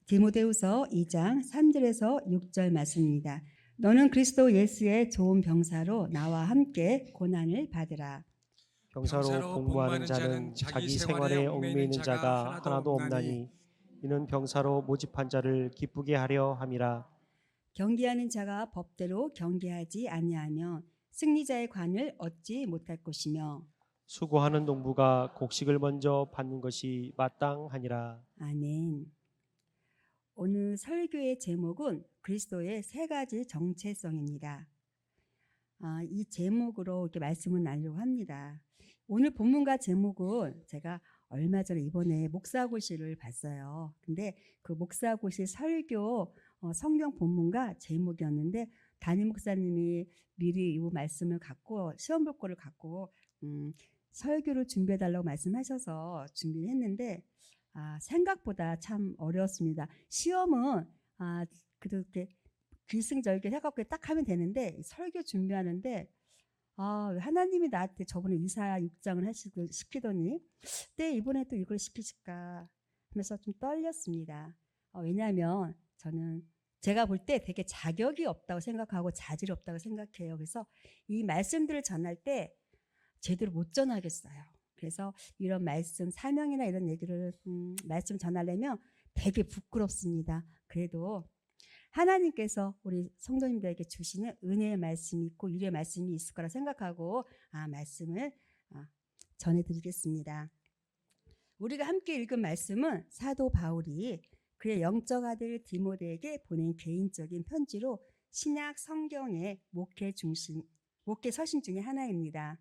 디모데후서 2장 3절에서 6절 말씀입니다. 너는 그리스도 예수의 좋은 병사로 나와 함께 고난을 받으라. 병사로 복무하는 자는 자기 생활에 얽매이는 자가 하나도 없나니 이는 병사로 모집한 자를 기쁘게 하려 함이라. 경계하는 자가 법대로 경계하지 아니하면 승리자의 관을 얻지 못할 것이며. 수고하는 농부가 곡식을 먼저 받는 것이 마땅하니라. 아멘. 오늘 설교의 제목은 그리스도의 세 가지 정체성입니다. 이 제목으로 이렇게 말씀을 나누려고 합니다. 오늘 본문과 제목은 제가 얼마 전에 이번에 목사고시를 봤어요. 근데 그 목사고시 설교 성경 본문과 제목이었는데 담임 목사님이 미리 이 말씀을 갖고 시험 볼 거를 갖고 설교를 준비해달라고 말씀하셔서 준비를 했는데 생각보다 참 어려웠습니다. 시험은 그래도 이렇게 귀승절개 해갖고 딱 하면 되는데 설교 준비하는데 하나님이 나한테 저번에 이사야 6장을 시키더니 이번에 또 이걸 시키실까 하면서 좀 떨렸습니다. 왜냐하면 저는 제가 볼 때 되게 자격이 없다고 생각하고 자질이 없다고 생각해요. 그래서 이 말씀들을 전할 때 제대로 못 전하겠어요. 그래서 이런 말씀, 사명이나 이런 얘기를 말씀 전하려면 되게 부끄럽습니다. 그래도 하나님께서 우리 성도님들에게 주시는 은혜의 말씀이 있고 유리의 말씀이 있을 거라 생각하고 말씀을 전해드리겠습니다. 우리가 함께 읽은 말씀은 사도 바울이 그의 영적 아들 디모데에게 보낸 개인적인 편지로 신약 성경의 목회 서신 중에 하나입니다.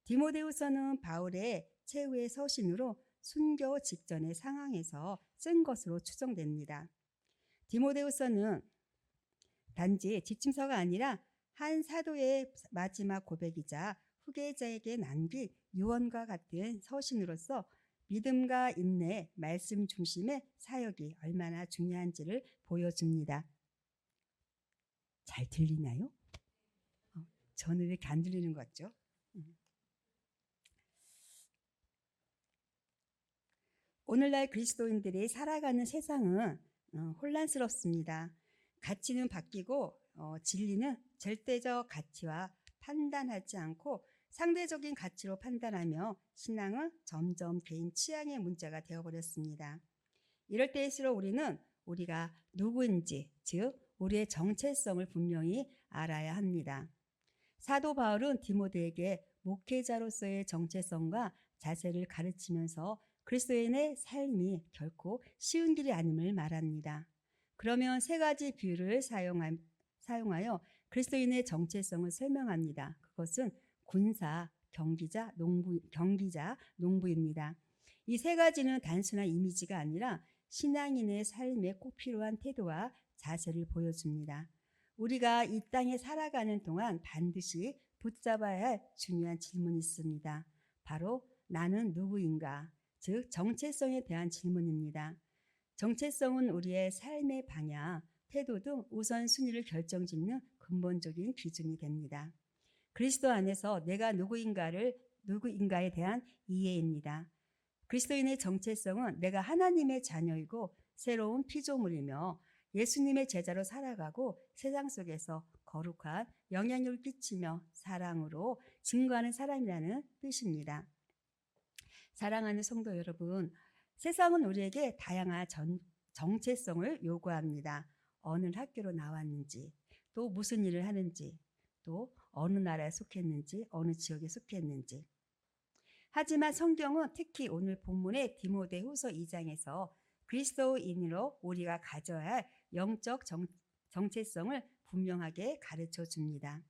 디모데후서는 바울의 최후의 서신으로 순교 직전의 상황에서 쓴 것으로 추정됩니다. 디모데후서는 단지 지침서가 아니라 한 사도의 마지막 고백이자 후계자에게 남길 유언과 같은 서신으로서 믿음과 인내, 말씀 중심의 사역이 얼마나 중요한지를 보여줍니다. 잘 들리나요? 저는 이렇게 안 들리는 것 같죠? 오늘날 그리스도인들이 살아가는 세상은 혼란스럽습니다. 가치는 바뀌고 진리는 절대적 가치와 판단하지 않고 상대적인 가치로 판단하며 신앙은 점점 개인 취향의 문제가 되어버렸습니다. 이럴 때일수록 우리는 우리가 누구인지, 즉 우리의 정체성을 분명히 알아야 합니다. 사도 바울은 디모데에게 목회자로서의 정체성과 자세를 가르치면서 그리스도인의 삶이 결코 쉬운 길이 아님을 말합니다. 그러면 세 가지 비유를 사용하여 그리스도인의 정체성을 설명합니다. 그것은 군사, 경기자, 농부입니다. 이 세 가지는 단순한 이미지가 아니라 신앙인의 삶에 꼭 필요한 태도와 자세를 보여줍니다. 우리가 이 땅에 살아가는 동안 반드시 붙잡아야 할 중요한 질문이 있습니다. 바로 나는 누구인가? 즉 정체성에 대한 질문입니다. 정체성은 우리의 삶의 방향, 태도 등 우선순위를 결정짓는 근본적인 기준이 됩니다. 그리스도 안에서 내가 누구인가에 대한 이해입니다. 그리스도인의 정체성은 내가 하나님의 자녀이고 새로운 피조물이며 예수님의 제자로 살아가고 세상 속에서 거룩한 영향력을 끼치며 사랑으로 증거하는 사람이라는 뜻입니다. 사랑하는 성도 여러분, 세상은 우리에게 다양한 정체성을 요구합니다. 어느 학교로 나왔는지, 또 무슨 일을 하는지, 또 어느 나라에 속했는지, 어느 지역에 속했는지. 하지만 성경은 특히 오늘 본문의 디모데후서 2장에서 그리스도인으로 우리가 가져야 할 영적 정체성을 분명하게 가르쳐 줍니다.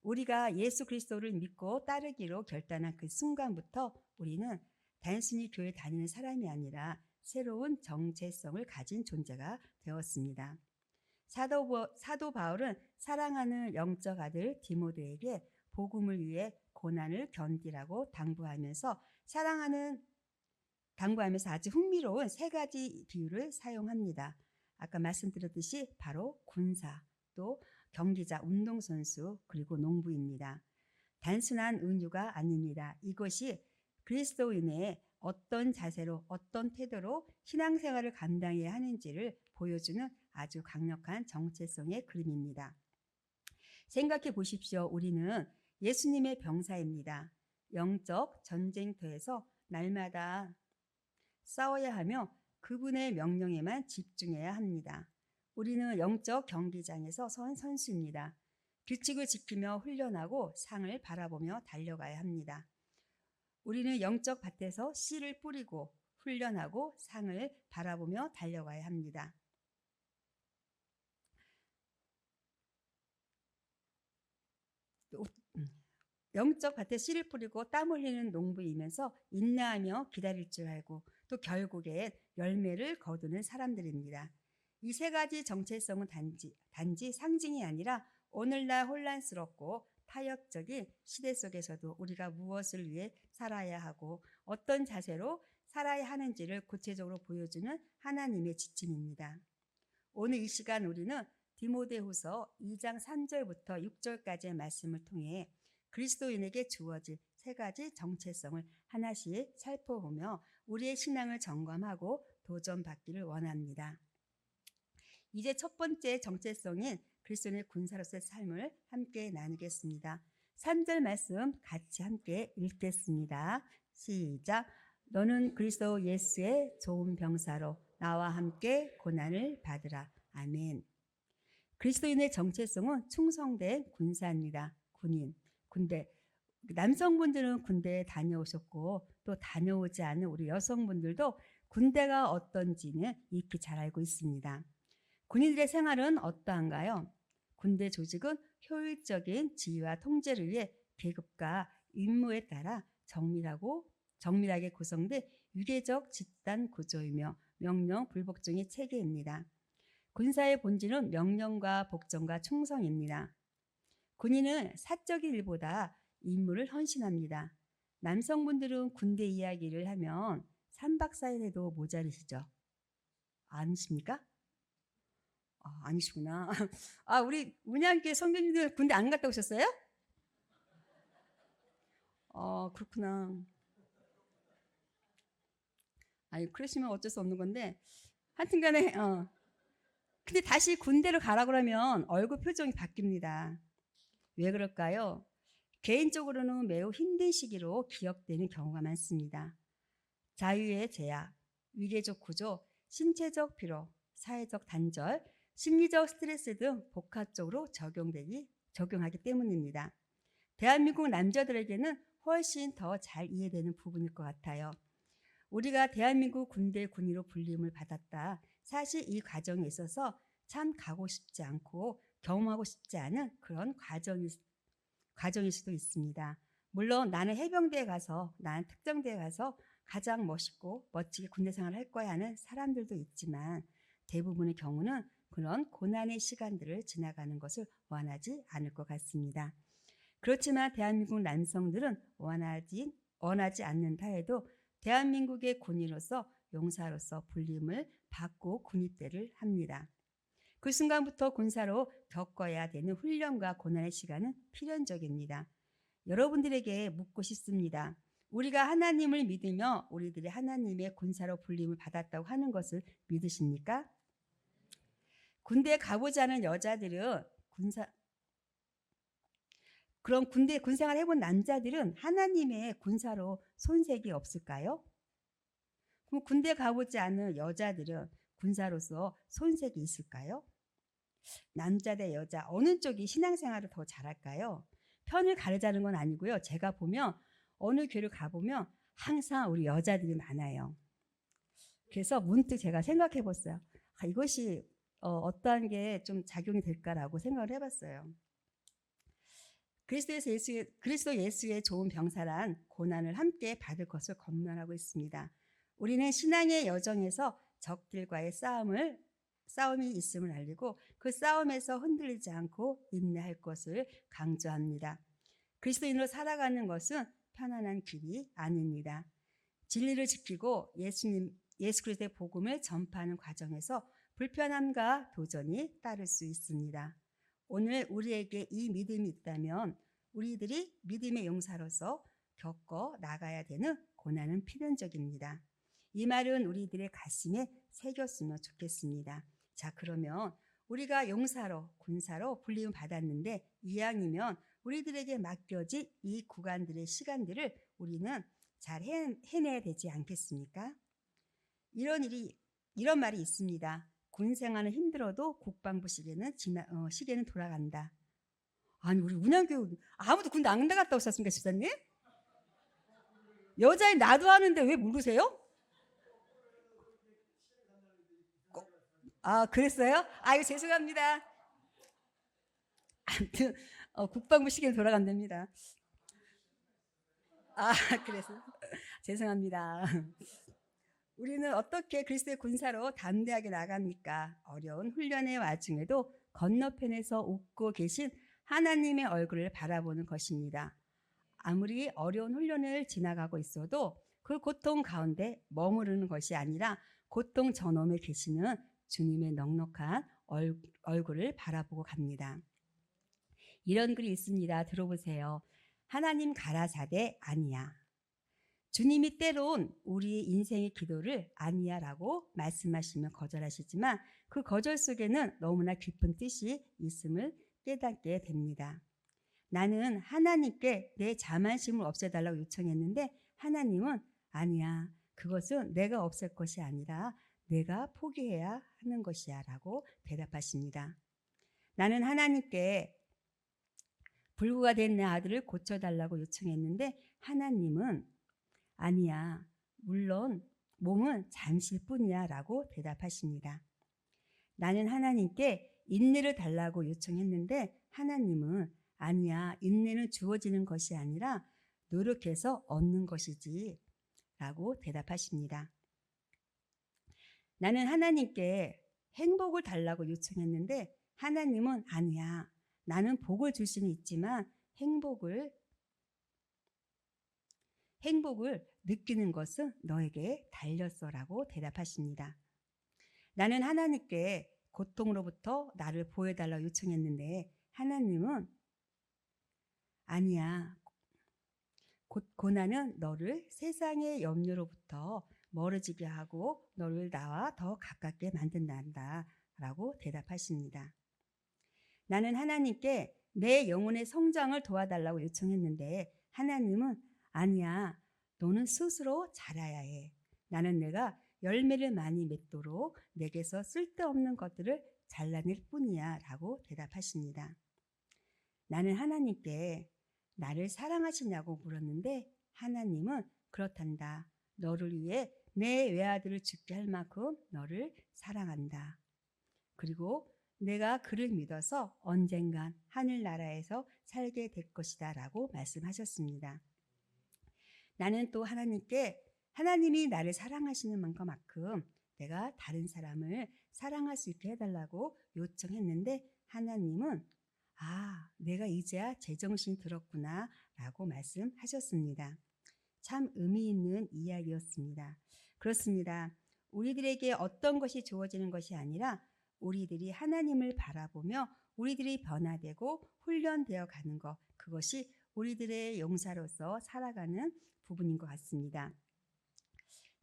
우리가 예수 그리스도를 믿고 따르기로 결단한 그 순간부터 우리는 단순히 교회 다니는 사람이 아니라 새로운 정체성을 가진 존재가 되었습니다. 사도 바울은 사랑하는 영적 아들 디모데에게 복음을 위해 고난을 견디라고 당부하면서 아주 흥미로운 세 가지 비유를 사용합니다. 아까 말씀드렸듯이 바로 군사, 또 경기자, 운동선수, 그리고 농부입니다. 단순한 은유가 아닙니다. 이것이 그리스도인의 어떤 자세로 어떤 태도로 신앙생활을 감당해야 하는지를 보여주는 아주 강력한 정체성의 그림입니다. 생각해 보십시오. 우리는 예수님의 병사입니다. 영적 전쟁터에서 날마다 싸워야 하며 그분의 명령에만 집중해야 합니다. 우리는 영적 경기장에서 선 선수입니다. 규칙을 지키며 훈련하고 상을 바라보며 달려가야 합니다. 우리는 영적 밭에서 씨를 뿌리고 훈련하고 상을 바라보며 달려가야 합니다. 영적 밭에 씨를 뿌리고 땀 흘리는 농부이면서 인내하며 기다릴 줄 알고 또 결국에 열매를 거두는 사람들입니다. 이 세 가지 정체성은 단지 상징이 아니라 오늘날 혼란스럽고 타협적인 시대 속에서도 우리가 무엇을 위해 살아야 하고 어떤 자세로 살아야 하는지를 구체적으로 보여주는 하나님의 지침입니다. 오늘 이 시간 우리는 디모데후서 2장 3절부터 6절까지의 말씀을 통해 그리스도인에게 주어질 세 가지 정체성을 하나씩 살펴보며 우리의 신앙을 점검하고 도전받기를 원합니다. 이제 첫 번째 정체성인 그리스도인의 군사로서의 삶을 함께 나누겠습니다. 3절 말씀 같이 함께 읽겠습니다. 시작. 너는 그리스도 예수의 좋은 병사로 나와 함께 고난을 받으라. 아멘. 그리스도인의 정체성은 충성된 군사입니다. 군대. 남성분들은 군대에 다녀오셨고 또 다녀오지 않은 우리 여성분들도 군대가 어떤지는 익히 잘 알고 있습니다. 군인들의 생활은 어떠한가요? 군대 조직은 효율적인 지휘와 통제를 위해 계급과 임무에 따라 정밀하게 구성된 유계적 집단 구조이며 명령 불복종의 체계입니다. 군사의 본질은 명령과 복종과 충성입니다. 군인은 사적인 일보다 임무를 헌신합니다. 남성분들은 군대 이야기를 하면 3박 4일 해도 모자르시죠? 아니십니까? 아니시구나. 우리 문양교회 성도님들 군대 안 갔다 오셨어요? 그렇구나. 그러시면 어쩔 수 없는 건데 하여튼 간에 근데 다시 군대로 가라 그러면 얼굴 표정이 바뀝니다. 왜 그럴까요? 개인적으로는 매우 힘든 시기로 기억되는 경우가 많습니다. 자유의 제약, 위계적 구조, 신체적 피로, 사회적 단절, 심리적 스트레스 등 복합적으로 적용하기 때문입니다. 대한민국 남자들에게는 훨씬 더 잘 이해되는 부분일 것 같아요. 우리가 대한민국 군대 군의로 불림을 받았다. 사실 이 과정에 있어서 참 가고 싶지 않고 경험하고 싶지 않은 그런 과정일 수도 있습니다. 물론 나는 해병대에 가서, 나는 특정대에 가서 가장 멋있고 멋지게 군대 생활을 할 거야 하는 사람들도 있지만 대부분의 경우는 그런 고난의 시간들을 지나가는 것을 원하지 않을 것 같습니다. 그렇지만 대한민국 남성들은 원하지 않는다 해도 대한민국의 군인으로서 용사로서 불림을 받고 군입대를 합니다. 그 순간부터 군사로 겪어야 되는 훈련과 고난의 시간은 필연적입니다. 여러분들에게 묻고 싶습니다. 우리가 하나님을 믿으며 우리들이 하나님의 군사로 불림을 받았다고 하는 것을 믿으십니까? 군대에 가보지 않은 여자들은 그럼 군생활 해본 남자들은 하나님의 군사로 손색이 없을까요? 그럼 군대 가보지 않은 여자들은 군사로서 손색이 있을까요? 남자 대 여자 어느 쪽이 신앙생활을 더 잘할까요? 편을 가르자는 건 아니고요. 제가 보면 어느 교회를 가보면 항상 우리 여자들이 많아요. 그래서 문득 제가 생각해 봤어요. 이것이 어떠한 게 좀 작용이 될까라고 생각을 해봤어요. 그리스도 예수의 좋은 병사란 고난을 함께 받을 것을 권면하고 있습니다. 우리는 신앙의 여정에서 적들과의 싸움이 있음을 알리고 그 싸움에서 흔들리지 않고 인내할 것을 강조합니다. 그리스도인으로 살아가는 것은 편안한 길이 아닙니다. 진리를 지키고 예수 그리스도의 복음을 전파하는 과정에서 불편함과 도전이 따를 수 있습니다. 오늘 우리에게 이 믿음이 있다면 우리들이 믿음의 용사로서 겪어 나가야 되는 고난은 필연적입니다. 이 말은 우리들의 가슴에 새겼으면 좋겠습니다. 자, 그러면 우리가 용사로, 군사로 불림을 받았는데 이왕이면 우리들에게 맡겨진 이 구간들의 시간들을 우리는 잘 해내야 되지 않겠습니까? 이런 말이 있습니다. 군 생활은 힘들어도 국방부 시계는 돌아간다. 아니, 우리 운양교육 아무도 군대 안 갔다 오셨습니까, 집사님? 여자인 나도 하는데 왜 모르세요? 아, 그랬어요? 아유, 죄송합니다. 아무튼 국방부 시계는 돌아간답니다. 아, 그래서 죄송합니다. 우리는 어떻게 그리스도의 군사로 담대하게 나갑니까? 어려운 훈련의 와중에도 건너편에서 웃고 계신 하나님의 얼굴을 바라보는 것입니다. 아무리 어려운 훈련을 지나가고 있어도 그 고통 가운데 머무르는 것이 아니라 고통 저놈에 계시는 주님의 넉넉한 얼굴을 바라보고 갑니다. 이런 글이 있습니다. 들어보세요. 하나님 가라사대 아니야. 주님이 때론 우리 인생의 기도를 아니야라고 말씀하시면 거절하시지만 그 거절 속에는 너무나 깊은 뜻이 있음을 깨닫게 됩니다. 나는 하나님께 내 자만심을 없애달라고 요청했는데 하나님은 아니야. 그것은 내가 없앨 것이 아니라 내가 포기해야 하는 것이야 라고 대답하십니다. 나는 하나님께 불구가 된 내 아들을 고쳐달라고 요청했는데 하나님은 아니야. 물론 몸은 잠시일 뿐이야 라고 대답하십니다. 나는 하나님께 인내를 달라고 요청했는데 하나님은 아니야. 인내는 주어지는 것이 아니라 노력해서 얻는 것이지 라고 대답하십니다. 나는 하나님께 행복을 달라고 요청했는데 하나님은 아니야. 나는 복을 줄 수는 있지만 행복을 느끼는 것은 너에게 달렸어라고 대답하십니다. 나는 하나님께 고통으로부터 나를 보호해달라고 요청했는데 하나님은 아니야. 고난은 너를 세상의 염려로부터 멀어지게 하고 너를 나와 더 가깝게 만든다 라고 대답하십니다. 나는 하나님께 내 영혼의 성장을 도와달라고 요청했는데 하나님은 아니야. 너는 스스로 자라야 해. 나는 내가 열매를 많이 맺도록 내게서 쓸데없는 것들을 잘라낼 뿐이야 라고 대답하십니다. 나는 하나님께 나를 사랑하시냐고 물었는데 하나님은 그렇단다. 너를 위해 내 외아들을 죽게 할 만큼 너를 사랑한다. 그리고 내가 그를 믿어서 언젠간 하늘나라에서 살게 될 것이다 라고 말씀하셨습니다. 나는 또 하나님께 하나님이 나를 사랑하시는 만큼 내가 다른 사람을 사랑할 수 있게 해달라고 요청했는데 하나님은 내가 이제야 제정신이 들었구나 라고 말씀하셨습니다. 참 의미 있는 이야기였습니다. 그렇습니다. 우리들에게 어떤 것이 주어지는 것이 아니라 우리들이 하나님을 바라보며 우리들이 변화되고 훈련되어 가는 것, 그것이 우리들의 용사로서 살아가는 부분인 것 같습니다.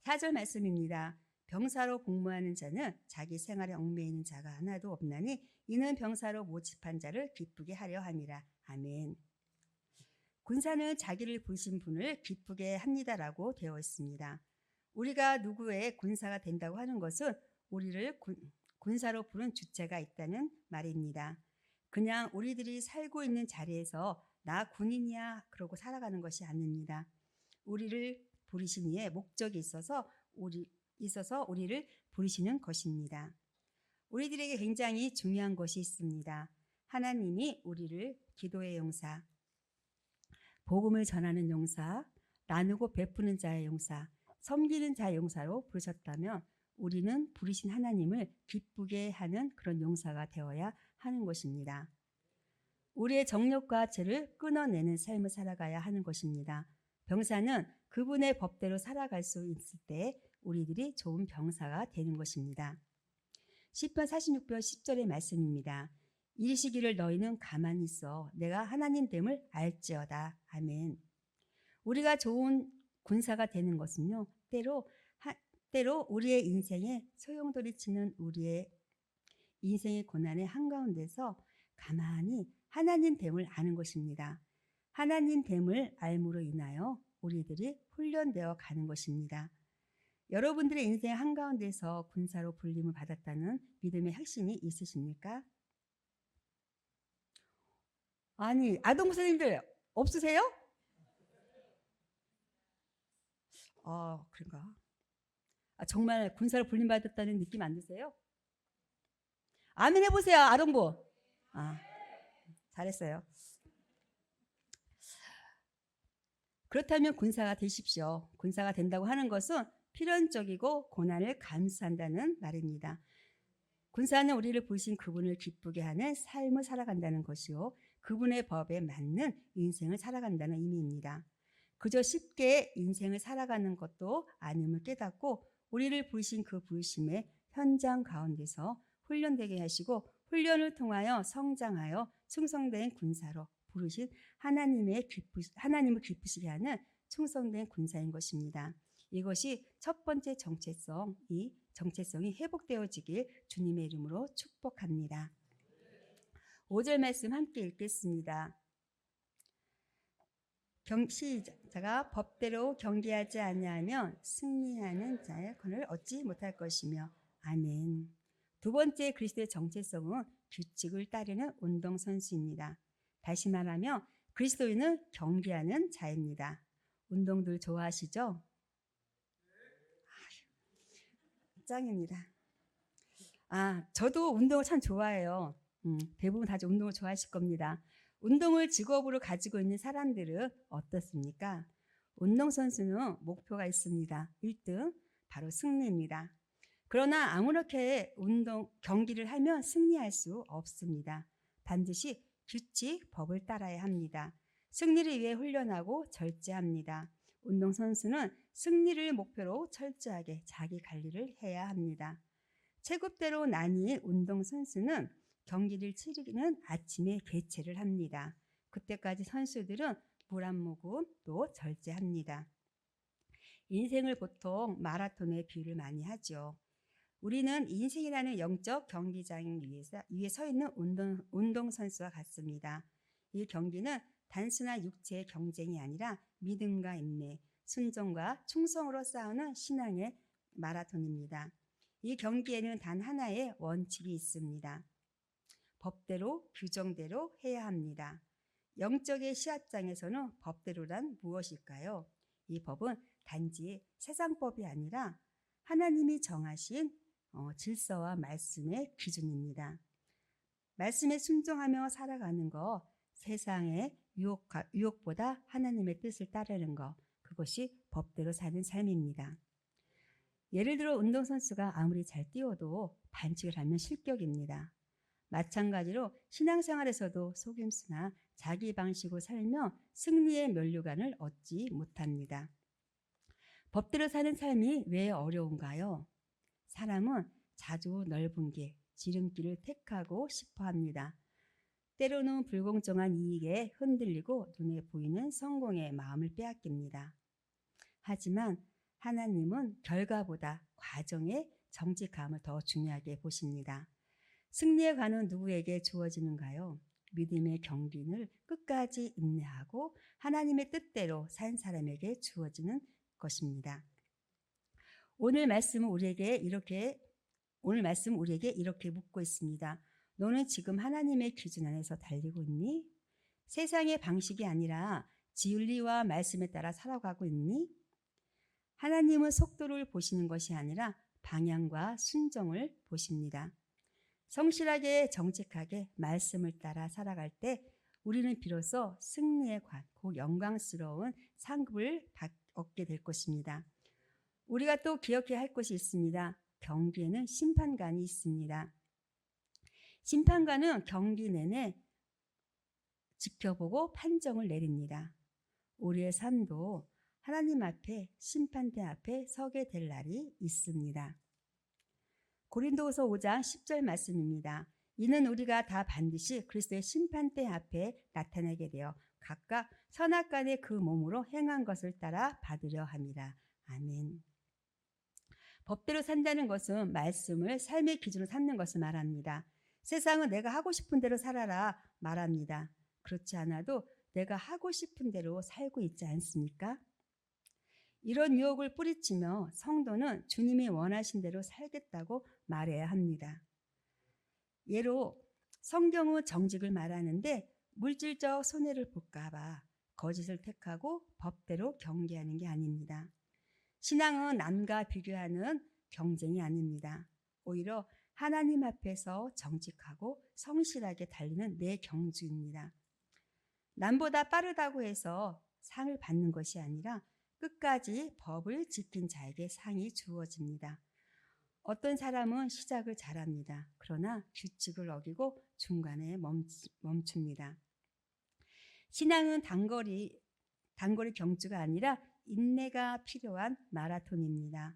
4절 말씀입니다. 병사로 복무하는 자는 자기 생활에 얽매이는 자가 하나도 없나니 이는 병사로 모집한 자를 기쁘게 하려 함이라. 아멘. 군사는 자기를 부르신 분을 기쁘게 합니다라고 되어 있습니다. 우리가 누구의 군사가 된다고 하는 것은 우리를 군사로 부른 주체가 있다는 말입니다. 그냥 우리들이 살고 있는 자리에서 나 군인이야 그러고 살아가는 것이 아닙니다. 우리를 부르신 이에 목적이 있어서 우리를 부르시는 것입니다. 우리들에게 굉장히 중요한 것이 있습니다. 하나님이 우리를 기도의 용사, 복음을 전하는 용사, 나누고 베푸는 자의 용사, 섬기는 자의 용사로 부르셨다면 우리는 부르신 하나님을 기쁘게 하는 그런 용사가 되어야 하는 것입니다. 우리의 정욕과 죄를 끊어내는 삶을 살아가야 하는 것입니다. 병사는 그분의 법대로 살아갈 수 있을 때 우리들이 좋은 병사가 되는 것입니다. 시편 46편 10절의 말씀입니다. 이르시기를 너희는 가만히 있어 내가 하나님 됨을 알지어다. 아멘. 우리가 좋은 군사가 되는 것은요, 때로 우리의 인생에 소용돌이치는 우리의 인생의 고난의 한가운데서 가만히 하나님 됨을 아는 것입니다. 하나님 됨을 알므로 인하여 우리들이 훈련되어 가는 것입니다. 여러분들의 인생 한가운데서 군사로 불림을 받았다는 믿음의 확신이 있으십니까? 아니, 아동 목사님들 없으세요? 그런가? 정말 군사로 불림 받았다는 느낌 안 드세요? 아멘 해보세요, 아동부. 잘했어요. 그렇다면 군사가 되십시오. 군사가 된다고 하는 것은 필연적이고 고난을 감수한다는 말입니다. 군사는 우리를 부르신 그분을 기쁘게 하는 삶을 살아간다는 것이요, 그분의 법에 맞는 인생을 살아간다는 의미입니다. 그저 쉽게 인생을 살아가는 것도 아님을 깨닫고 우리를 부르신 그 부르심의 현장 가운데서 훈련되게 하시고 훈련을 통하여 성장하여 충성된 군사로 부르신 하나님을 기쁘시게 하는 충성된 군사인 것입니다. 이것이 첫 번째 정체성이 회복되어지길 주님의 이름으로 축복합니다. 5절 말씀 함께 읽겠습니다. 시작자가 법대로 경계하지 아니하면 승리하는 자의 권을 얻지 못할 것이며. 아멘. 두 번째 그리스도의 정체성은 규칙을 따르는 운동선수입니다. 다시 말하면 그리스도인은 경계하는 자입니다. 운동들 좋아하시죠? 짱입니다. 저도 운동을 참 좋아해요. 대부분 다들 운동을 좋아하실 겁니다. 운동을 직업으로 가지고 있는 사람들은 어떻습니까? 운동선수는 목표가 있습니다. 1등, 바로 승리입니다. 그러나 아무렇게 경기를 하면 승리할 수 없습니다. 반드시 규칙, 법을 따라야 합니다. 승리를 위해 훈련하고 절제합니다. 운동선수는 승리를 목표로 철저하게 자기 관리를 해야 합니다. 체급대로 나뉜 운동선수는 경기를 치르는 아침에 개최를 합니다. 그때까지 선수들은 물 한 모금도 절제합니다. 인생을 보통 마라톤에 비유를 많이 하죠. 우리는 인생이라는 영적 경기장 위에 서 있는 운동선수와 같습니다. 이 경기는 단순한 육체의 경쟁이 아니라 믿음과 인내, 순종과 충성으로 싸우는 신앙의 마라톤입니다. 이 경기에는 단 하나의 원칙이 있습니다. 법대로, 규정대로 해야 합니다. 영적의 시합장에서는 법대로란 무엇일까요? 이 법은 단지 세상법이 아니라 하나님이 정하신 질서와 말씀의 기준입니다. 말씀에 순종하며 살아가는 것, 세상의 유혹보다 하나님의 뜻을 따르는 것, 그것이 법대로 사는 삶입니다. 예를 들어 운동선수가 아무리 잘 뛰어도 반칙을 하면 실격입니다. 마찬가지로 신앙생활에서도 속임수나 자기 방식으로 살며 승리의 면류관을 얻지 못합니다. 법대로 사는 삶이 왜 어려운가요? 사람은 자주 넓은 길, 지름길을 택하고 싶어 합니다. 때로는 불공정한 이익에 흔들리고 눈에 보이는 성공에 마음을 빼앗깁니다. 하지만 하나님은 결과보다 과정의 정직함을 더 중요하게 보십니다. 승리에 관한 누구에게 주어지는가요? 믿음의 경륜을 끝까지 인내하고 하나님의 뜻대로 산 사람에게 주어지는 것입니다. 오늘 말씀은 우리에게 이렇게 묻고 있습니다. 너는 지금 하나님의 기준 안에서 달리고 있니? 세상의 방식이 아니라 진리와 말씀에 따라 살아가고 있니? 하나님은 속도를 보시는 것이 아니라 방향과 순종을 보십니다. 성실하게 정직하게 말씀을 따라 살아갈 때 우리는 비로소 승리의 곧 영광스러운 상급을 얻게 될 것입니다. 우리가 또 기억해야 할 것이 있습니다. 경기에는 심판관이 있습니다. 심판관은 경기 내내 지켜보고 판정을 내립니다. 우리의 삶도 하나님 앞에 심판대 앞에 서게 될 날이 있습니다. 고린도후서 5장 10절 말씀입니다. 이는 우리가 다 반드시 그리스도의 심판대 앞에 나타나게 되어 각각 선악간의 그 몸으로 행한 것을 따라 받으려 함이라. 아멘. 법대로 산다는 것은 말씀을 삶의 기준으로 삼는 것을 말합니다. 세상은 내가 하고 싶은 대로 살아라 말합니다. 그렇지 않아도 내가 하고 싶은 대로 살고 있지 않습니까? 이런 유혹을 뿌리치며 성도는 주님이 원하신 대로 살겠다고 말해야 합니다. 예로 성경은 정직을 말하는데 물질적 손해를 볼까봐 거짓을 택하고 법대로 경계하는 게 아닙니다. 신앙은 남과 비교하는 경쟁이 아닙니다. 오히려 하나님 앞에서 정직하고 성실하게 달리는 내 경주입니다. 남보다 빠르다고 해서 상을 받는 것이 아니라 끝까지 법을 지킨 자에게 상이 주어집니다. 어떤 사람은 시작을 잘합니다. 그러나 규칙을 어기고 중간에 멈춥니다. 신앙은 단거리 경주가 아니라 인내가 필요한 마라톤입니다.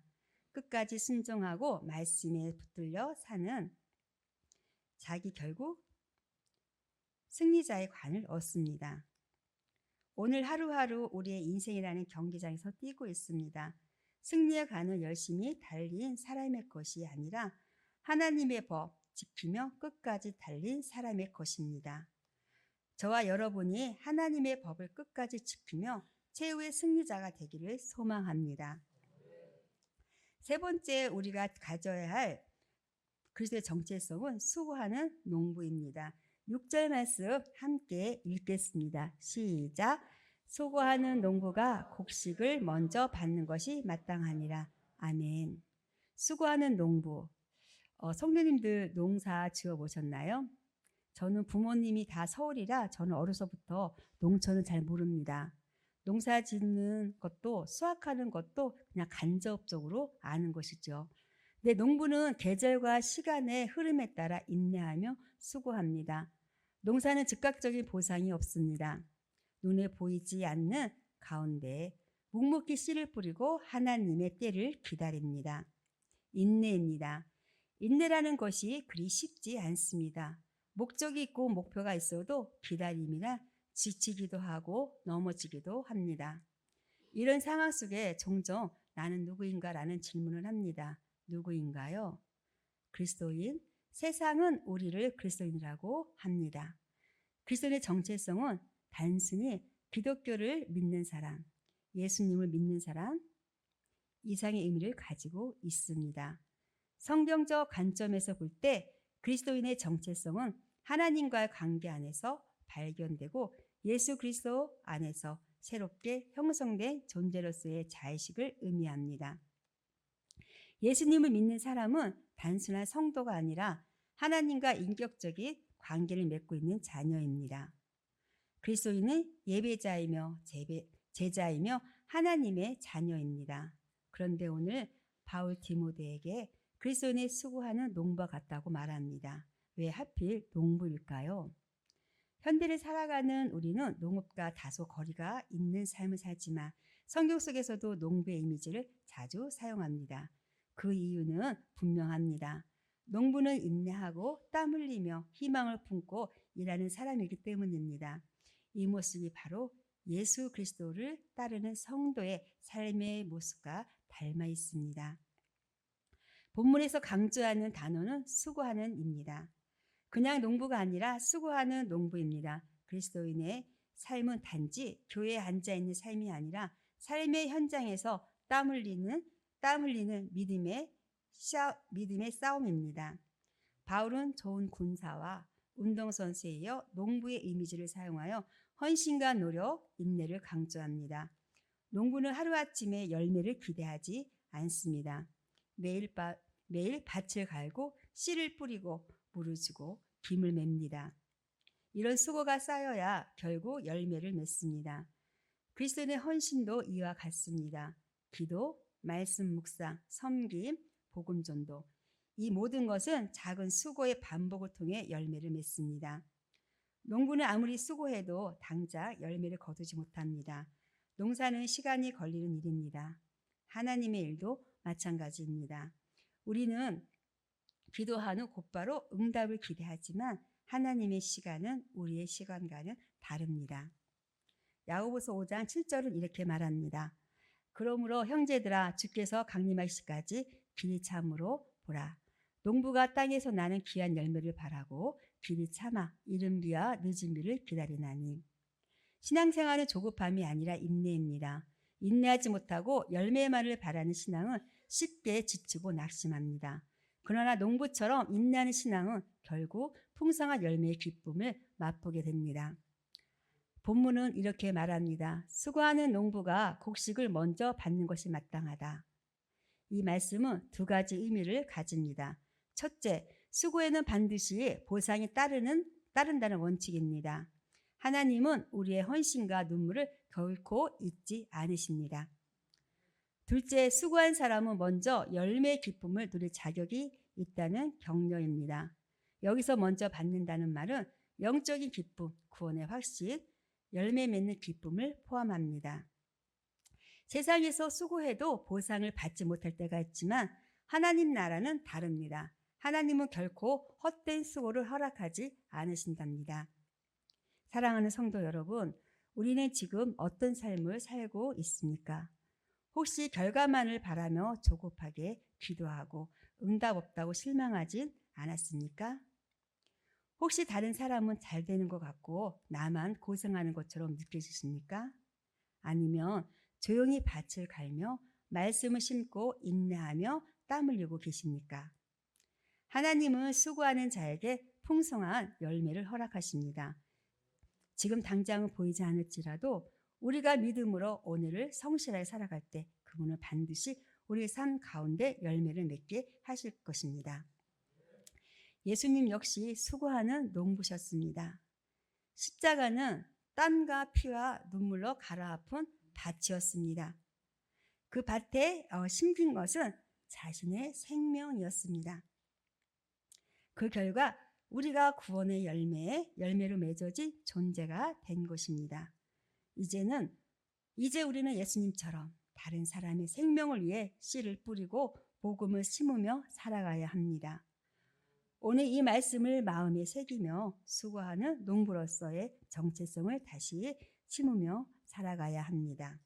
끝까지 순종하고 말씀에 붙들려 사는 자기 결국 승리자의 관을 얻습니다. 오늘 하루하루 우리의 인생이라는 경기장에서 뛰고 있습니다. 승리의 관을 열심히 달린 사람의 것이 아니라 하나님의 법 지키며 끝까지 달린 사람의 것입니다. 저와 여러분이 하나님의 법을 끝까지 지키며 최후의 승리자가 되기를 소망합니다. 세 번째 우리가 가져야 할 그리스도의 정체성은 수고하는 농부입니다. 6절 말씀 함께 읽겠습니다. 시작. 수고하는 농부가 곡식을 먼저 받는 것이 마땅하니라. 아멘. 수고하는 농부. 성도님들 농사 지어 보셨나요? 저는 부모님이 다 서울이라 저는 어려서부터 농촌은 잘 모릅니다. 농사 짓는 것도 수확하는 것도 그냥 간접적으로 아는 것이죠. 근데 농부는 계절과 시간의 흐름에 따라 인내하며 수고합니다. 농사는 즉각적인 보상이 없습니다. 눈에 보이지 않는 가운데 묵묵히 씨를 뿌리고 하나님의 때를 기다립니다. 인내입니다. 인내라는 것이 그리 쉽지 않습니다. 목적이 있고 목표가 있어도 기다림이나 지치기도 하고 넘어지기도 합니다. 이런 상황 속에 종종 나는 누구인가라는 질문을 합니다. 누구인가요? 그리스도인. 세상은 우리를 그리스도인이라고 합니다. 그리스도인의 정체성은 단순히 기독교를 믿는 사람, 예수님을 믿는 사람 이상의 의미를 가지고 있습니다. 성경적 관점에서 볼 때 그리스도인의 정체성은 하나님과의 관계 안에서 발견되고 예수 그리스도 안에서 새롭게 형성된 존재로서의 자의식을 의미합니다. 예수님을 믿는 사람은 단순한 성도가 아니라 하나님과 인격적인 관계를 맺고 있는 자녀입니다. 그리스도인은 예배자이며 제자이며 하나님의 자녀입니다. 그런데 오늘 바울 디모데에게 그리스도인이 수고하는 농부와 같다고 말합니다. 왜 하필 농부일까요? 현대를 살아가는 우리는 농업과 다소 거리가 있는 삶을 살지만 성경 속에서도 농부의 이미지를 자주 사용합니다. 그 이유는 분명합니다. 농부는 인내하고 땀 흘리며 희망을 품고 일하는 사람이기 때문입니다. 이 모습이 바로 예수 그리스도를 따르는 성도의 삶의 모습과 닮아 있습니다. 본문에서 강조하는 단어는 수고하는입니다. 그냥 농부가 아니라 수고하는 농부입니다. 그리스도인의 삶은 단지 교회에 앉아있는 삶이 아니라 삶의 현장에서 땀 흘리는 믿음의 싸움입니다. 바울은 좋은 군사와 운동선수에 이어 농부의 이미지를 사용하여 헌신과 노력, 인내를 강조합니다. 농부는 하루아침에 열매를 기대하지 않습니다. 매일 밭을 갈고 씨를 뿌리고 물을 주고 김을 맵니다. 이런 수고가 쌓여야 결국 열매를 맺습니다. 그리스도인의 헌신도 이와 같습니다. 기도, 말씀 묵상, 섬김, 복음 전도. 이 모든 것은 작은 수고의 반복을 통해 열매를 맺습니다. 농부는 아무리 수고해도 당장 열매를 거두지 못합니다. 농사는 시간이 걸리는 일입니다. 하나님의 일도 마찬가지입니다. 우리는 기도한 후 곧바로 응답을 기대하지만 하나님의 시간은 우리의 시간과는 다릅니다. 야고보서 5장 7절은 이렇게 말합니다. 그러므로 형제들아 주께서 강림하시기까지 길이 참으로 보라. 농부가 땅에서 나는 귀한 열매를 바라고 길이 참아 이른 비와 늦은 비를 기다리나니. 신앙생활은 조급함이 아니라 인내입니다. 인내하지 못하고 열매만을 바라는 신앙은 쉽게 지치고 낙심합니다. 그러나 농부처럼 인내하는 신앙은 결국 풍성한 열매의 기쁨을 맛보게 됩니다. 본문은 이렇게 말합니다. 수고하는 농부가 곡식을 먼저 받는 것이 마땅하다. 이 말씀은 두 가지 의미를 가집니다. 첫째, 수고에는 반드시 보상이 따른다는 원칙입니다. 하나님은 우리의 헌신과 눈물을 결코 잊지 않으십니다. 둘째, 수고한 사람은 먼저 열매의 기쁨을 누릴 자격이 있다는 격려입니다. 여기서 먼저 받는다는 말은 영적인 기쁨, 구원의 확신, 열매 맺는 기쁨을 포함합니다. 세상에서 수고해도 보상을 받지 못할 때가 있지만 하나님 나라는 다릅니다. 하나님은 결코 헛된 수고를 허락하지 않으신답니다. 사랑하는 성도 여러분, 우리는 지금 어떤 삶을 살고 있습니까? 혹시 결과만을 바라며 조급하게 기도하고 응답 없다고 실망하진 않았습니까? 혹시 다른 사람은 잘 되는 것 같고 나만 고생하는 것처럼 느껴지십니까? 아니면 조용히 밭을 갈며 말씀을 심고 인내하며 땀 흘리고 계십니까? 하나님은 수고하는 자에게 풍성한 열매를 허락하십니다. 지금 당장은 보이지 않을지라도 우리가 믿음으로 오늘을 성실하게 살아갈 때 그분은 반드시 우리 삶 가운데 열매를 맺게 하실 것입니다. 예수님 역시 수고하는 농부셨습니다. 십자가는 땀과 피와 눈물로 갈아엎은 밭이었습니다. 그 밭에 심긴 것은 자신의 생명이었습니다. 그 결과 우리가 구원의 열매로 맺어진 존재가 된 것입니다. 이제 우리는 예수님처럼 다른 사람의 생명을 위해 씨를 뿌리고 복음을 심으며 살아가야 합니다. 오늘 이 말씀을 마음에 새기며 수고하는 농부로서의 정체성을 다시 심으며 살아가야 합니다.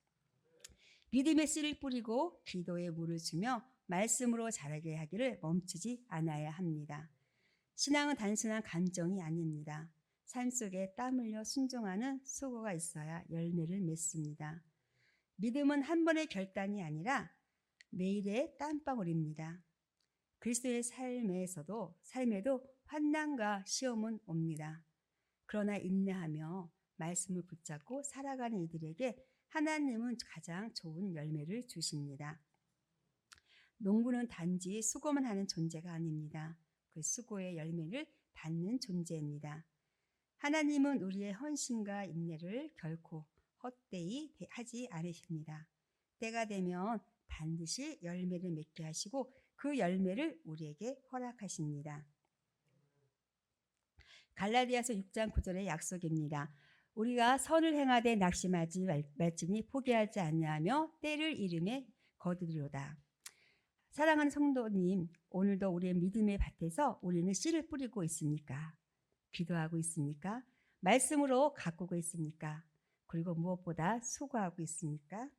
믿음의 씨를 뿌리고 기도의 물을 주며 말씀으로 자라게 하기를 멈추지 않아야 합니다. 신앙은 단순한 감정이 아닙니다. 삶 속에 땀 흘려 순종하는 수고가 있어야 열매를 맺습니다. 믿음은 한 번의 결단이 아니라 매일의 땀방울입니다. 그리스도의 삶에도 환난과 시험은 옵니다. 그러나 인내하며 말씀을 붙잡고 살아가는 이들에게 하나님은 가장 좋은 열매를 주십니다. 농부는 단지 수고만 하는 존재가 아닙니다. 그 수고의 열매를 받는 존재입니다. 하나님은 우리의 헌신과 인내를 결코 헛되이 하지 않으십니다. 때가 되면 반드시 열매를 맺게 하시고 그 열매를 우리에게 허락하십니다. 갈라디아서 6장 9절의 약속입니다. 우리가 선을 행하되 낙심하지 말지니 포기하지 아니하며 때를 이름에 거두리로다. 사랑하는 성도님, 오늘도 우리의 믿음의 밭에서 우리는 씨를 뿌리고 있습니까? 기도하고 있습니까? 말씀으로 가꾸고 있습니까? 그리고 무엇보다 수고하고 있습니까?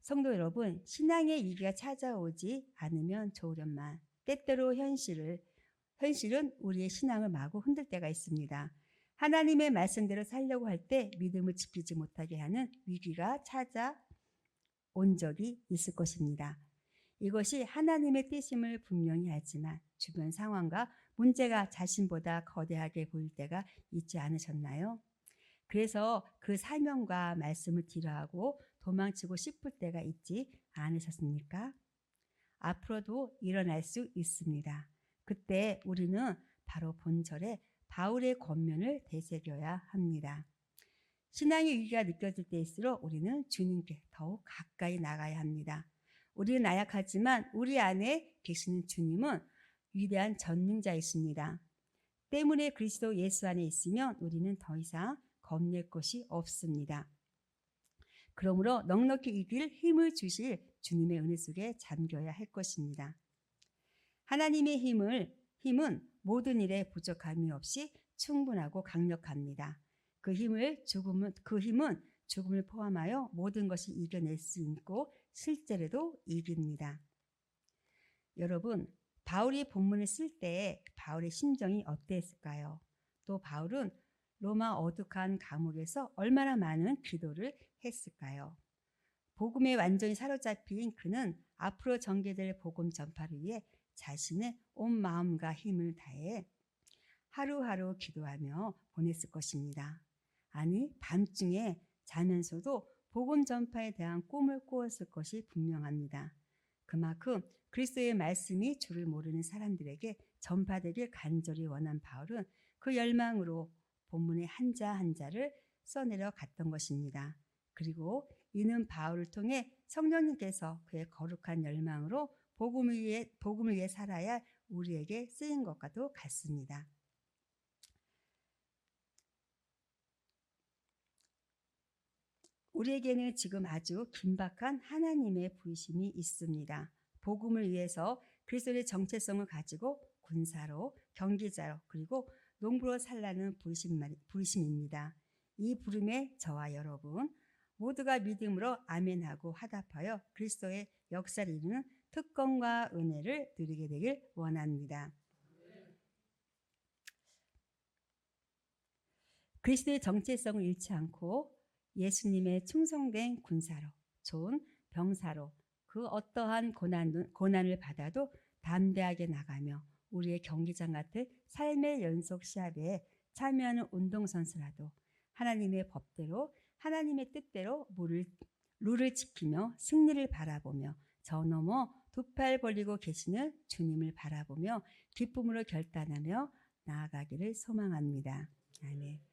성도 여러분, 신앙의 위기가 찾아오지 않으면 좋으련만 때때로 현실은 우리의 신앙을 마구 흔들 때가 있습니다. 하나님의 말씀대로 살려고 할 때 믿음을 지키지 못하게 하는 위기가 찾아온 적이 있을 것입니다. 이것이 하나님의 뜻임을 분명히 알지만 주변 상황과 문제가 자신보다 거대하게 보일 때가 있지 않으셨나요? 그래서 그 사명과 말씀을 뒤로하고 도망치고 싶을 때가 있지 않으셨습니까? 앞으로도 일어날 수 있습니다. 그때 우리는 바로 본절에 바울의 권면을 되새겨야 합니다. 신앙의 위기가 느껴질 때일수록 우리는 주님께 더욱 가까이 나가야 합니다. 우리는 나약하지만 우리 안에 계시는 주님은 위대한 전능자이십니다. 때문에 그리스도 예수 안에 있으면 우리는 더 이상 겁낼 것이 없습니다. 그러므로 넉넉히 이길 힘을 주실 주님의 은혜 속에 잠겨야 할 것입니다. 하나님의 힘은 모든 일에 부족함이 없이 충분하고 강력합니다. 그 힘은 죽음을 포함하여 모든 것이 이겨낼 수 있고 실제로도 이깁니다. 여러분, 바울이 본문을 쓸 때 바울의 심정이 어땠을까요? 또 바울은 로마 어둑한 감옥에서 얼마나 많은 기도를 했을까요? 복음에 완전히 사로잡힌 그는 앞으로 전개될 복음 전파를 위해 자신의 온 마음과 힘을 다해 하루하루 기도하며 보냈을 것입니다. 아니, 밤중에 자면서도 복음 전파에 대한 꿈을 꾸었을 것이 분명합니다. 그만큼 그리스도의 말씀이 주를 모르는 사람들에게 전파되길 간절히 원한 바울은 그 열망으로 본문의 한자 한자를 써내려 갔던 것입니다. 그리고 이는 바울을 통해 성령님께서 그의 거룩한 열망으로 복음을 위해 살아야 할 우리에게 쓰인 것과도 같습니다. 우리에게는 지금 아주 긴박한 하나님의 부르심이 있습니다. 복음을 위해서 그리스도의 정체성을 가지고 군사로, 경기자로, 그리고 농부로 살라는 부르심입니다. 이 부름에 저와 여러분 모두가 믿음으로 아멘하고 화답하여 그리스도의 역사를 이루는 특권과 은혜를 누리게 되길 원합니다. 그리스도의 정체성을 잃지 않고 예수님의 충성된 군사로, 좋은 병사로 그 어떠한 고난을 받아도 담대하게 나가며 우리의 경기장 같은 삶의 연속 시합에 참여하는 운동선수라도 하나님의 법대로 하나님의 뜻대로 룰을 지키며 승리를 바라보며 저 너머 두 팔 벌리고 계시는 주님을 바라보며 기쁨으로 결단하며 나아가기를 소망합니다. 아멘.